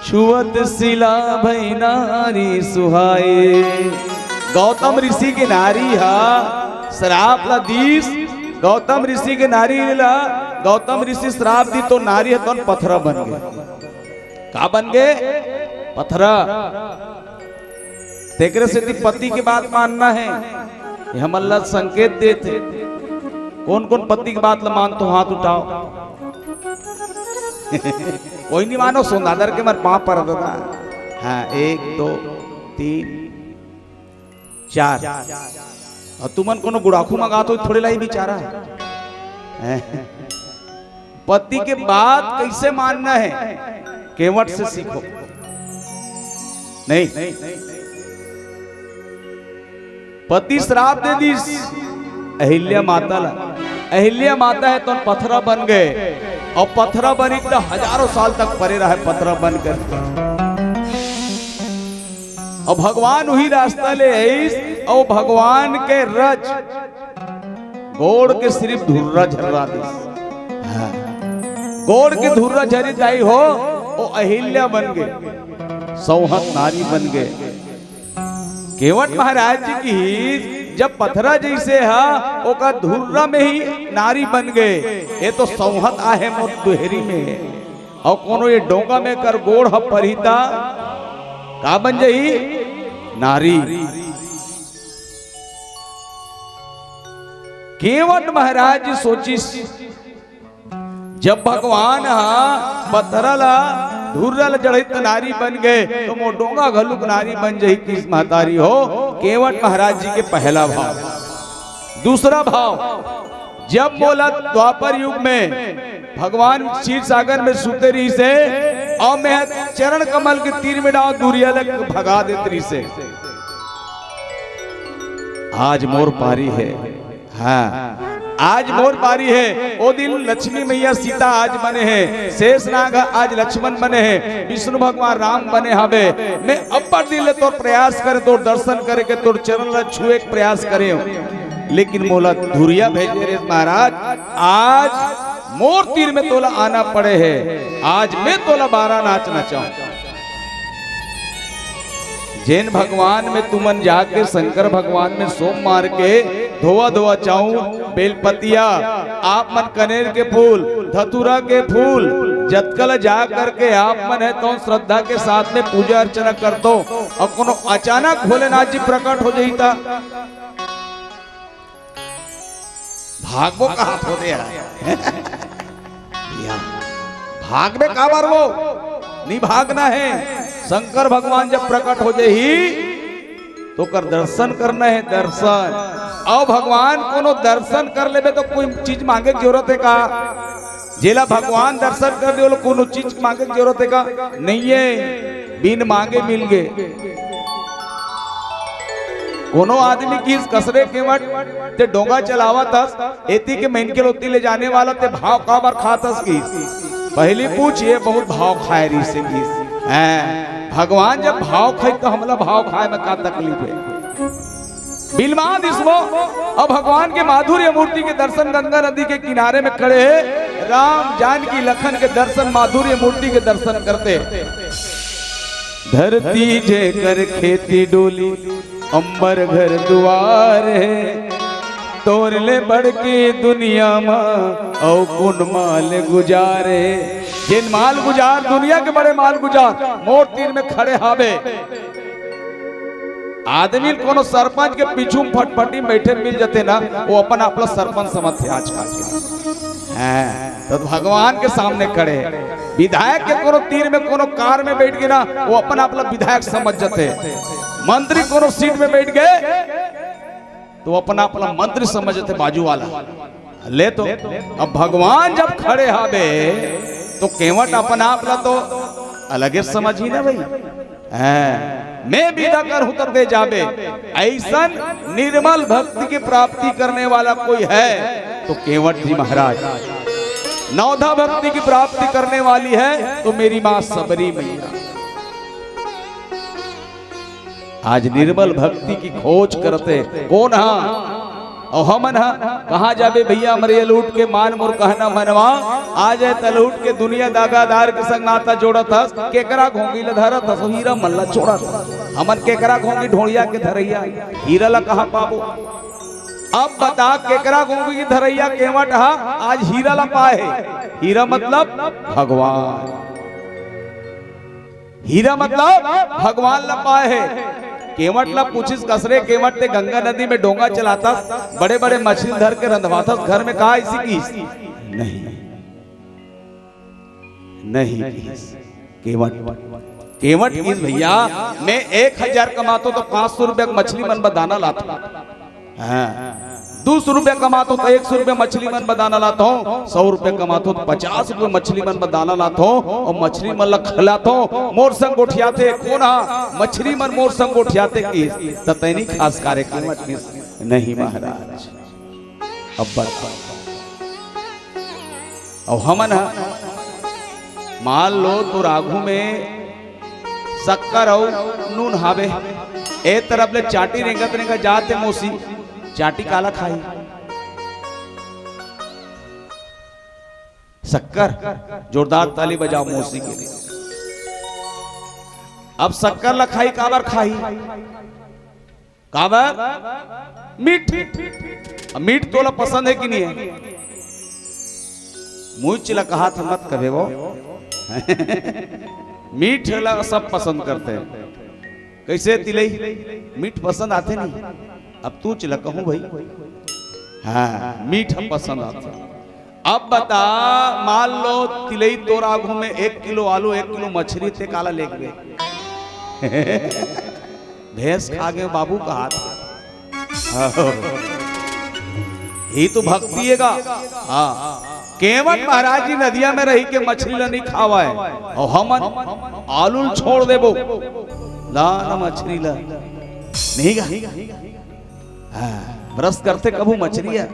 छुअत सिला भैनारी सुहाए। गौतम ऋषि के नारी हा श्राप ला दीस। गौतम ऋषि के नारी ला गौतम ऋषि श्राप दी तो नारी तो पत्थरा बन गए। का बन गए? पत्थरा। तेकरे से पति की बात मानना है, हम अल्लाह संकेत देते। कौन कौन पति की बात मान तो हाथ उठाओ। कोई नहीं मानो, सोनादर के मर पाँव पर दादा। हाँ, 1 2 3 4। और तुमन कोनो गुड़ाखू मंगा तो थोड़े लाई बेचारा है। पति के बात कैसे मानना है, केवट से सीखो। नहीं, पति श्राप दे दी अहिल्या माता ला। अहिल्या माता है तो पत्थरा बन गए और पत्थरा बनी तो हजारों साल तक परे रहे पत्थरा बन कर। और भगवान वही रास्ता ले आई और भगवान के रज गोड़ के सिर्फ धुर्रा झर्रा दी। हाँ। गोड़ के धुर्रा झरी जाई हो वो अहिल्या बन गए, सौहत नारी बन गए। केवट महाराज जी की जब पत्थरा जैसे है ओका धुर्रा में ही नारी बन गए। ये तो सौहत आहे मोर दुहरी में। और कोनो ये डोंगा में कर गोड़ ह परिता का बन जाई नारी। केवट महाराज सोची जब भगवान पत्थरला धुर्रल जड़ित नारी बन गए तो मो डोंगा घलुक नारी बन जाई किस महतारी हो। केवट महाराज जी के पहला भाव। दूसरा भाव, जब बोला द्वापर युग में भगवान क्षीर सागर में सुते रही से और मैं चरण कमल के तीर में डाल दूरिया लग भगा देती रही से। आज मोर पारी है। हाँ, आज मोर पारी है। ओ दिन लक्ष्मी मैया सीता आज बने हैं, शेषनाग आज लक्ष्मण बने हैं, विष्णु भगवान राम बने हवे। मैं अपर दिल तोर प्रयास करे, तोर दर्शन करे के तोर चरण ला छुए प्रयास करे। लेकिन मोला धुरिया भेजे रे महाराज, आज मोर तीर में तोला आना पड़े है, आज मैं तोला 12 नाचना चाहूं। जैन भगवान में तुमन जाके शंकर भगवान में सोम मार के धोआ धोआ चाऊ, बेलपतिया, आप मन कनेर के फूल, धतूरा के फूल जतकल जा करके आप मन है तो श्रद्धा के साथ में पूजा अर्चना कर दो, और कोनो अचानक भोलेनाथ जी प्रकट हो जाता, भागवो कहाँ हो दे भाग में काबर वो नहीं भागना है। शंकर भगवान जब प्रकट हो जाही तो कर दर्शन करना है, दर्शन। और भगवान कोनो दर्शन कर लेबे तो कोई चीज मांगे की जरूरत है का? जेला भगवान दर्शन कर दे कोनो चीज मांगे की जरूरत है का? नहीं है, बिन मांगे मिल गए। कोनो आदमी की कसरे के वट ते डोंगा चलावा तस, एती के मेन के लोती ले जाने वाला ते भाव का बार खातस की पहली पूछ, ये बहुत भाव खाए रही से की भगवान जब भाव खाए तो हमला भाव खाए में क्या तकलीफ है? बिलवाद इसको। अब भगवान के माधुर्य मूर्ति के दर्शन गंगा नदी के किनारे में खड़े हैं, राम जानकी लखन के दर्शन, माधुर्य मूर्ति के दर्शन करते। धरती जे कर खेती डोली, अंबर घर दुआर है, तोर ले बढ़ के दुनिया माँ औ कुन माल गुजारे। जिन माल गुजार, दुनिया के बड़े माल गुजार मोर तीर में खड़े हावे। आदमी कोनो सरपंच के पीछू फटफटी बैठे मिल जाते ना, वो अपन अपना सरपंच समझते आजकल तो भगवान के सामने खड़े। विधायक के कोनो तीर में कोनो कार में बैठ गए ना, वो अपन अपना विधायक समझ जाते। मंत्री कोनो सीट में बैठ गए तो अपना अपना मंत्री समझते बाजू वाला ले। तो अब भगवान जब खड़े हावे तो केवट अपना अपना तो अलग समझ ही ना भाई, मैं विदा कर उतर दे जाबे। ऐसा निर्मल भक्ति की प्राप्ति करने वाला कोई है तो केवट जी महाराज। नौधा भक्ति की प्राप्ति करने वाली है तो मेरी मां सबरी मैया। आज निर्मल भक्ति की खोज करते कौन हा? और हमन कहा जाबे भैया मरे लूट के मान मोर कहना मनवा, आ जाए तलूट के दुनिया दागादार के संग नाता जोड़त हस, केकरा घोंगी ल धरत हस, हीरा मल्ला छोड़त हस। हमन केकरा घोंगी ढोड़िया के धरैया, हीरा ला कहां पाबो? अब बता केकरा घोंगी की धरैया केवट हा, आज हीरा ला पाए। हीरा मतलब भगवान, हीरा मतलब भगवान ला पाए है। केवट ला पूछिस कसरे, केवट ते गंगा नदी में डोंगा चलाता, बड़े बड़े मछली धर के रंधवाता, घर में कहा इसी की नहीं नहीं केवट की भैया मैं 1000 कमाता तो 500 रुपया मछली मन बदाना लाता, 200 रुपया कमाता तो 100 रुपया मछली मन बदाना लाता हूँ, 100 रुपया कमाता तो 50 रुपया मछली मन बदाना लाता हूँ, और मछली मन ला खिलाता हूँ। मोर संग उठियाते कौन हा? मछली मन मोर संग उठियाते की ततैनी खास कार्यक्रम नहीं महाराज। अब और हमन मान लो तो राघु में शक्कर और नून हावे, ए तरफ ले चाटी रेंगत रेंगत जाते मोसी, चाटी काला खाई शक्कर। जोरदार ताली बजाओ मौसी के लिए। अब शक्कर ला खाई काबर खाई? काबर? मीठ। मीठ तोला पसंद है कि नहीं है? मुझ चिला कहा था मत कहे वो मीठ ला सब पसंद करते हैं। कैसे तिलई मीठ पसंद आते नहीं? अब तू चिला कहूं भाई, हाँ मीठा पसंद आता। अब बता मान लो तिलई तोर आगू में 1 किलो आलू 1 किलो मछली ते काला ले गए भैंस खा गए बाबू का हाथ। यही तो भक्ति है का। हाँ केवट महाराज जी नदिया में रही के मछली ला नहीं खावा है, और हम आलू छोड़ देबो ना मछली ला नहीं गा। ब्रश करते कबू मछली है,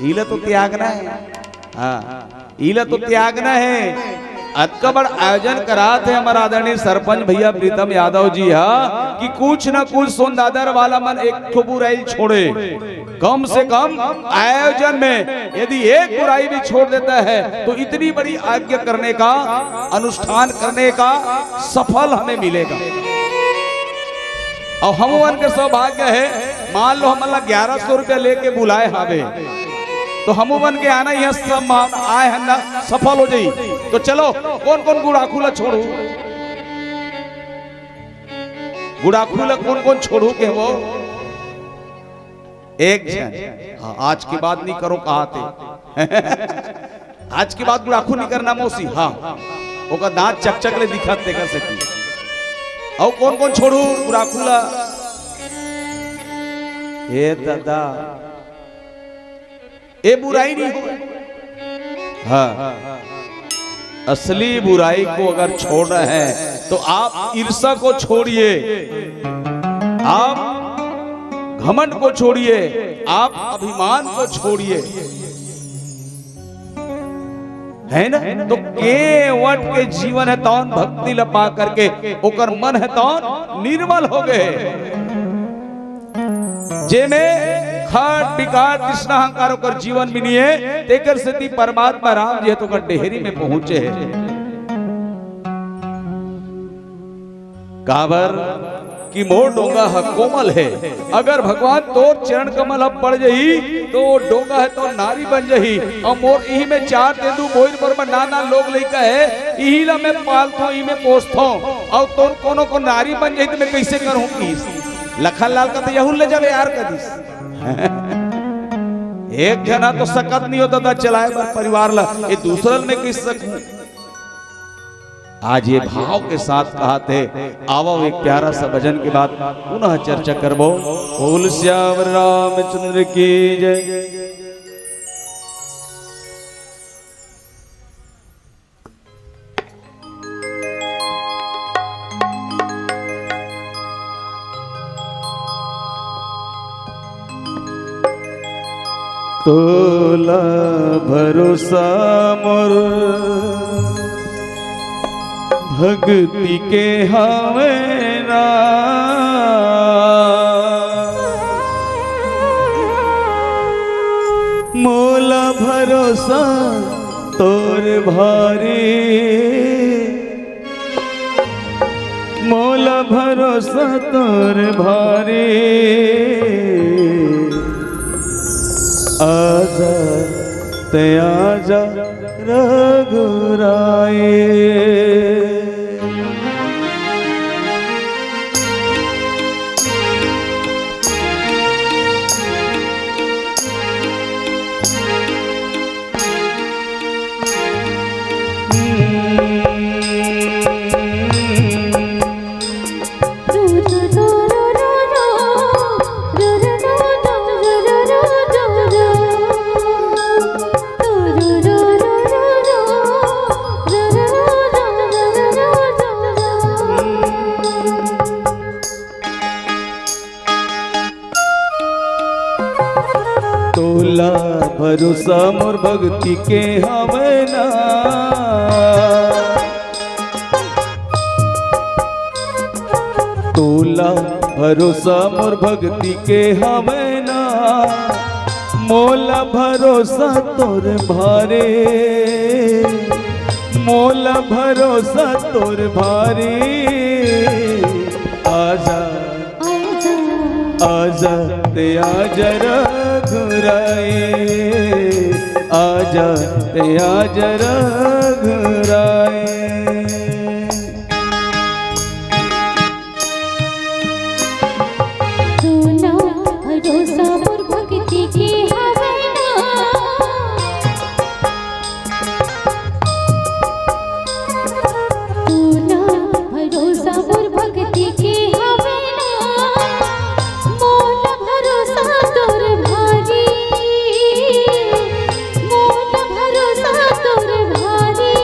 इला तो त्यागना है। हाँ इला तो त्यागना है। अतका बड़ आयोजन करा थे हमारा आदरणीय सरपंच भैया प्रीतम यादव जी हा कि कुछ न कुछ सोनदादर वाला मन एक ठो बुराई छोड़े। कम से कम आयोजन में यदि एक बुराई भी छोड़ देता है तो इतनी बड़ी आज्ञा करने का, अनुष्ठान करने का सफल हमें मिलेगा। और हम के सौभाग्य है, मान लो हम 1100 रुपया लेके बुलाए हावे तो हम बन के आना यह सब आए हैं ना, सफल हो जाई। तो चलो कौन कौन गुड़ाखूला छोड़ू, गुड़ाखूला कौन कौन छोड़ू के वो एक जन। हाँ, आज की बात नहीं करो कहा थे आज की बात गुड़ाखू नहीं करना मौसी। हाँ, ओका दांत चकचक ले दिखा कर सकती। और कौन कौन छोड़ू गुड़ाखूला? ए दादा ये बुराई नहीं हो। हाँ, असली बुराई को अगर छोड़ रहे हैं तो आप ईर्ष्या को छोड़िए, आप घमंड को छोड़िए, आप अभिमान को छोड़िए, है ना। तो केवट के जीवन है तौन भक्ति लपा करके ओकर मन है तौन निर्मल हो गए। जेमे खाट बिकाट कृष्णा अहंकार होकर जीवन भी नहीं है, तेकर से परमात्मा राम जी तो डेहरी में पहुंचे हैं। काबर कि मोर डोंगा है कोमल है, अगर भगवान तोर चरण कमल अब पड़ जही तो डोंगा है तो नारी बन जही। और मोर यही में चार दे दू मोर पर नाना लोग लेकर है, यही ला मैं पालतो, यही में पोसतो। और तोर कोनो को नारी बन जही तो मैं कैसे करूं किस? लखन लाल का तो यहूं ले जावे यार कदिस एक जना तो सकत नहीं होता था चलाए परिवार ला, ये दूसरा में किस सकूं? आज ये भाव के साथ कहा थे। आओ एक प्यारा सा भजन के बाद पुनः चर्चा करबो। बोल श्याम रामचंद्र की जय। तोला भरोसा मोर भक्ति के हमें मोला भरोसा तोर भारी, मोला भरोसा तोर भारी। आजा ते आजा रघुराए। तोला भरोसा मोर भक्ति के हमें ना, तोला भरोसा मोर भक्ति के हमें ना। मोला भरोसा तोर भारे, मोला भरोसा तोर भारे। आजा आजा ते आजा रघुराए, आजा ते आजा रघुराए। तोला भरोसा मोर भक्ति के हमें ना, तोला भरोसा मोर भक्ति के हमें ना। मोला भरोसा तोर भारी, मोला भरोसा तोर भारी।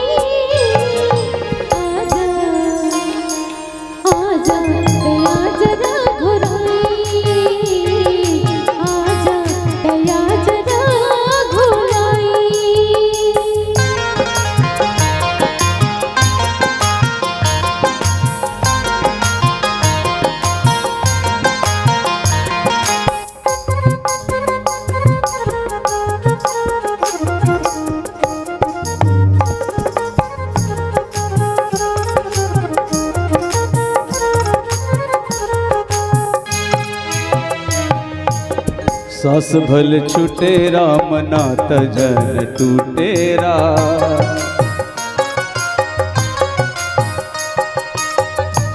सास भल छूटे राम नाथ जन टूटे राम।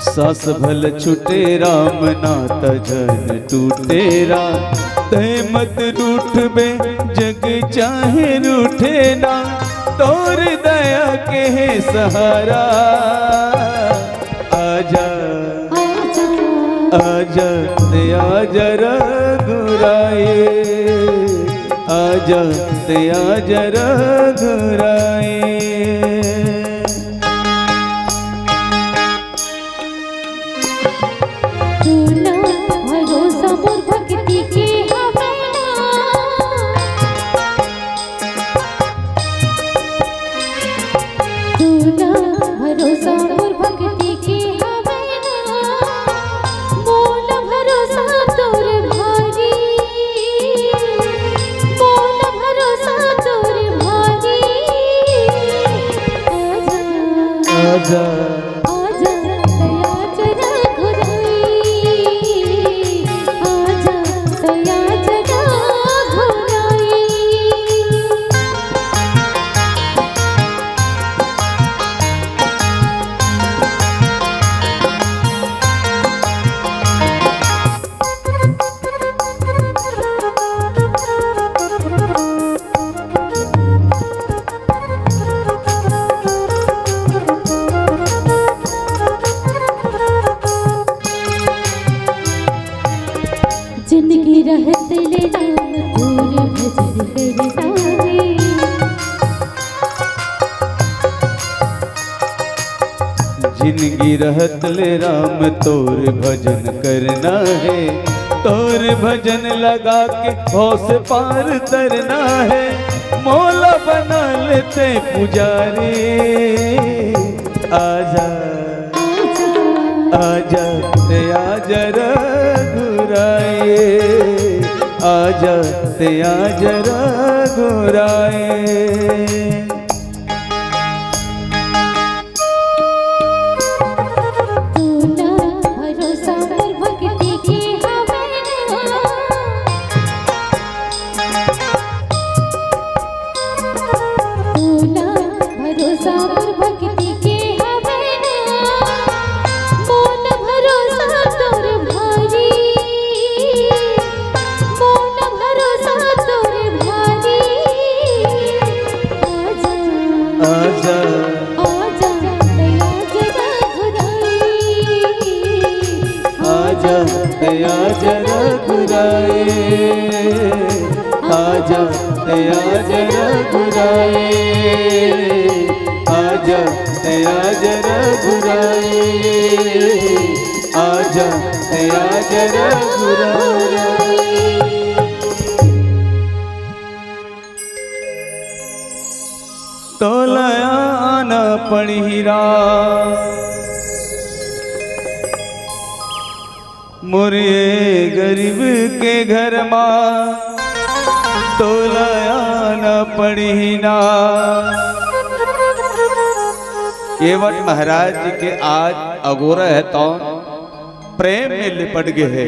सास भल छूटे राम नाथ जन टूटे राम। तय मत रूठ बे जग चाहे रूठे ना, तोर दया के है सहारा। आजा आजा दया जरा घुराए, आजा दया जरा घुराए। भरोसा मोर भक्ति के हवेना, तूना भरोसा मोर भक्ति के हवेना। मोल भरोसा तोर भारी, मोल भरोसा तोर भारी। आजा आजा दया जरा घुराई, आजा दया जरा घुराई। जिंदगी रहत ले राम तोर भजन करता है। जिंदगी रहत ले राम तोर भजन करना है। तोर भजन लगा के होश पार तरना है। मौला बना लेते पुजारी। आजा आजा दया जरा घुराए, आजा दया जरा घुराए। तूना भरोसा मोर भक्ति के हवेना, तूना भरोसा मोर भक्ति के हवेना। मोल भरोसा तोर भारी, मोल भरोसा तोर भारी। आजा आजा आजा दया जरा घुराई, आजा दया जरा घुराए, आजा दया जरा घुराए, आजा दया जरा घुराए। तोलया न पणहीरा मोरे गरीब के घर मां, तोलया न पणहीना। केवट महाराज जी के आज अगोरा है तो प्रेम में लिपट गए है।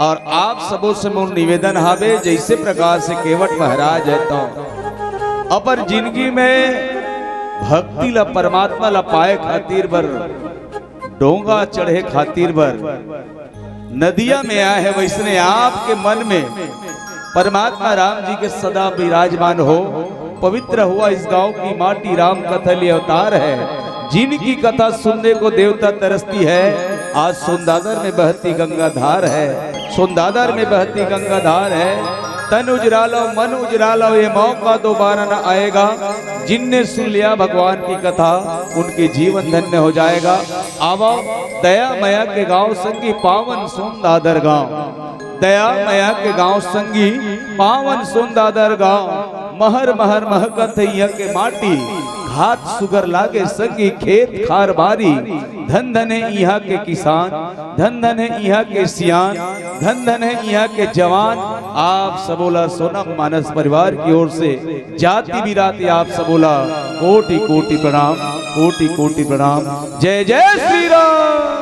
और आप सबों से मोर निवेदन हावे जैसे प्रकार से केवट महाराज है तो अपर जिंदगी में भक्ति ला परमात्मा ला पाए खातिर बर डोंगा चढ़े खातिर बर नदिया में आए है, वैसने आपके मन में परमात्मा राम जी के सदा विराजमान हो। पवित्र हुआ इस गांव की माटी राम कथा लिए अवतार है, जिनकी कथा सुनने को देवता तरसती है। आज सोनदादर में बहती गंगा धार है, सोनदादर में बहती गंगा धार है। तन उजरा लो मन उजरा लो, ये मौका दोबारा न आएगा। जिनने सुन लिया भगवान की कथा उनके जीवन धन्य हो जाएगा। आवो दया मैया के गांव संगी पावन सोनदादर गांव, दया मैया के गांव संगी पावन सोनदादर गांव। महर महर महकत के माटी, घात सुगर लागे संगी खेत खार बारी। धन धन है यहाँ के किसान, धन धन है यहाँ के सियान, धन धन है यहाँ के जवान। आप सबोला सोनम मानस परिवार की ओर से जाति बिराती आप सबोला कोटि कोटि प्रणाम, कोटि कोटि प्रणाम। जय जय श्री राम।